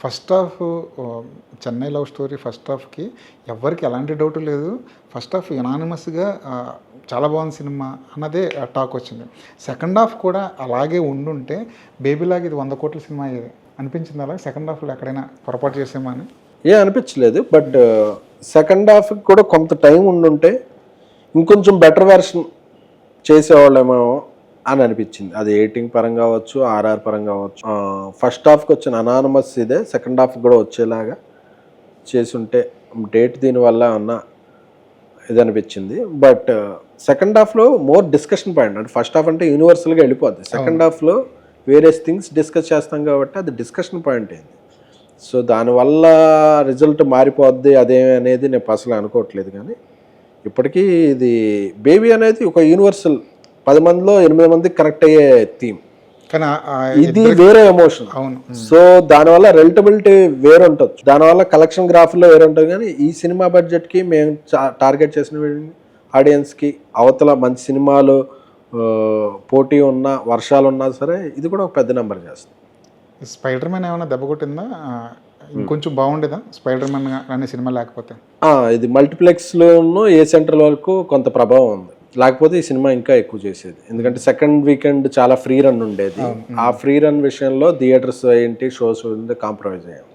First half Chennai love story first హాఫ్‌కి ఎవ్వరికీ ఎలాంటి డౌటు లేదు. ఫస్ట్ హాఫ్ యునానిమస్‌గా చాలా బాగుంది సినిమా అన్నదే టాక్ వచ్చింది. సెకండ్ హాఫ్ కూడా అలాగే ఉండుంటే బేబీలాగా ఇది 100 కోట్ల సినిమా అయ్యేది. అనిపించిందా అలాగా సెకండ్ హాఫ్‌లో ఎక్కడైనా పొరపాటు చేసామా అని? అనిపించలేదు. బట్ సెకండ్ హాఫ్‌కి కూడా కొంత టైం ఉండుంటే ఇంకొంచెం బెటర్ వెర్షన్ చేసేవాళ్ళేమో అని అనిపించింది. అది ఎడిటింగ్ పరంగా అవ్వచ్చు, ఆర్ఆర్ పరంగా అవ్వచ్చు. ఫస్ట్ హాఫ్కి వచ్చిన అనానమస్ ఇదే సెకండ్ హాఫ్ కూడా వచ్చేలాగా చేసుంటే డేట్ దీనివల్ల అన్న ఇది అనిపించింది. బట్ సెకండ్ హాఫ్లో మోర్ డిస్కషన్ పాయింట్, అంటే ఫస్ట్ హాఫ్ అంటే యూనివర్సల్గా వెళ్ళిపోద్ది. సెకండ్ హాఫ్లో వేరియస్ థింగ్స్ డిస్కస్ చేస్తాం కాబట్టి అది డిస్కషన్ పాయింట్ అయింది. సో దానివల్ల రిజల్ట్ మారిపోద్ది అదే అనేది నేను అసలు అనుకోవట్లేదు. కానీ ఇప్పటికీ ఇది బేబీ అనేది ఒక యూనివర్సల్ 10 మందిలో 8 మందికి కనెక్ట్ అయ్యే థీమ్. కానీ ఇది వేరే ఎమోషన్. అవును. సో దానివల్ల రెలటబిలిటీ వేరే ఉంటుంది, దానివల్ల కలెక్షన్ గ్రాఫ్లో వేరే ఉంటుంది. కానీ ఈ సినిమా బడ్జెట్కి మేము టార్గెట్ చేసిన ఆడియన్స్కి అవతల మంచి సినిమాలు పోటీ ఉన్నా వర్షాలు ఉన్నా సరే ఇది కూడా ఒక పెద్ద నెంబర్ చేస్తుంది. స్పైడర్ మ్యాన్ ఏమైనా దెబ్బ కొట్టిందా? ఇంకొంచెం బాగుండేదా స్పైడర్ మ్యాన్ అనే సినిమా లేకపోతే? ఇది మల్టీప్లెక్స్లోనూ ఏ సెంటర్ వరకు కొంత ప్రభావం ఉంది. లేకపోతే ఈ సినిమా ఇంకా ఎక్కువ చేసేది. ఎందుకంటే సెకండ్ వీకెండ్ చాలా ఫ్రీ రన్ ఉండేది. ఆ ఫ్రీ రన్ విషయంలో థియేటర్స్ ఏంటి షోస్ కాంప్రమైజ్ అయ్యాం.